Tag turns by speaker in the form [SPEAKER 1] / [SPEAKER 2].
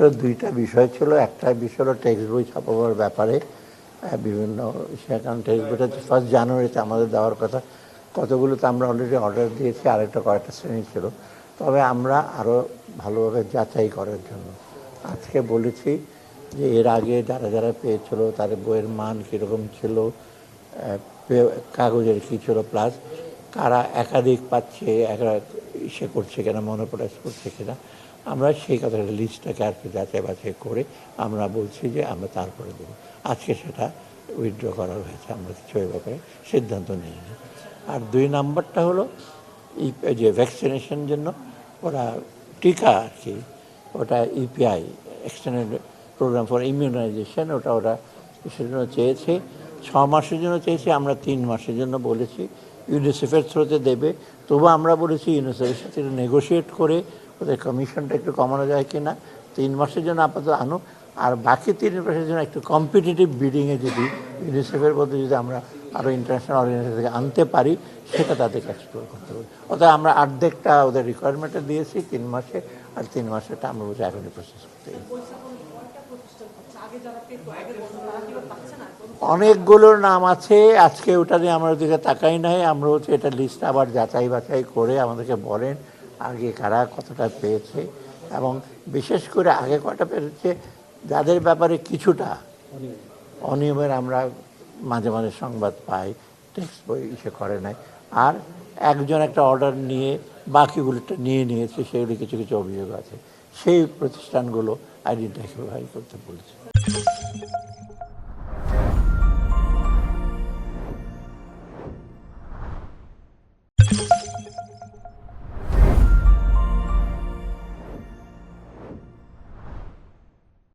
[SPEAKER 1] আসলে দুইটা বিষয় ছিল। একটা বিষয় হলো টেক্সট বই ছাপাবার ব্যাপারে বিভিন্ন সেখানে টেক্সট বইটা 1 জানুয়ারিতে আমাদের দেওয়ার কথা, কতগুলো তো আমরা অলরেডি অর্ডার দিয়েছি, আরেকটা কয়েকটা শ্রেণী ছিল। তবে আমরা আরও ভালোভাবে যাচাই করার জন্য আজকে বলেছি যে এর আগে যারা যারা পেয়েছিল তাদের বইয়ের মান কীরকম ছিল, কাগজের কী ছিল, প্লাস কারা একাধিক পাচ্ছে, ইসে করছে কিনা, মনোপ্রাইজ করছে কিনা, আমরা সেই কথাটা লিস্টটাকে আর কি যাচাই বাছাই করে আমরা বলছি যে আমরা তারপরে দেবো। আজকে সেটা উইথড্র করা হয়েছে, আমরা কিছু এই ব্যাপারে সিদ্ধান্ত নিইনি। আর 2 নাম্বারটা হলো যে ভ্যাকসিনেশন জন্য ওরা টিকা আর কি, ওটা EPI extended programme for immunisation, ওরা সেজন্য চেয়েছে 6 মাসের জন্য চেয়েছে, আমরা 3 মাসের জন্য বলেছি। ইউনিসেফের থ্রুতে দেবে, তবু আমরা বলেছি ইউনিসেফের সাথে নেগোশিয়েট করে ওদের কমিশনটা একটু কমানো যায় কি না, 3 মাসের জন্য আপাতত আনো, আর বাকি 3 মাসের জন্য একটু কম্পিটিটিভ বিডিংয়ে যদি ইউনিসেফের মধ্যে যদি আমরা আরও ইন্টারন্যাশনাল অর্গানাইজেশন থেকে আনতে পারি, সেটা তাদেরকে এক্সপ্লোর করতে পারি। অর্থাৎ আমরা অর্ধেকটা ওদের রিকোয়ারমেন্টটা দিয়েছি 3 মাসে, আর 3 মাসেরটা আমরা বলছি এখনই প্রসেস করতে। অনেকগুলোর নাম আছে, আজকে ওটা নিয়ে আমরা দিকে তাকাই নাই। আমরা হচ্ছে এটা লিস্ট আবার যাচাই বাছাই করে আমাদেরকে বলেন আগে কারা কতটা পেয়েছে, এবং বিশেষ করে আগে কটা পেয়েছে যাদের ব্যাপারে কিছুটা অনিয়মের আমরা মাঝে মাঝে সংবাদ পাই, টেক্সট বই ইসে করে নাই, আর একজন একটা অর্ডার নিয়ে বাকিগুলোটা নিয়ে নিয়েছে, সেগুলি কিছু কিছু অভিযোগ আছে, সেই প্রতিষ্ঠানগুলো আইডেন্টিফাই করতে বলেছে।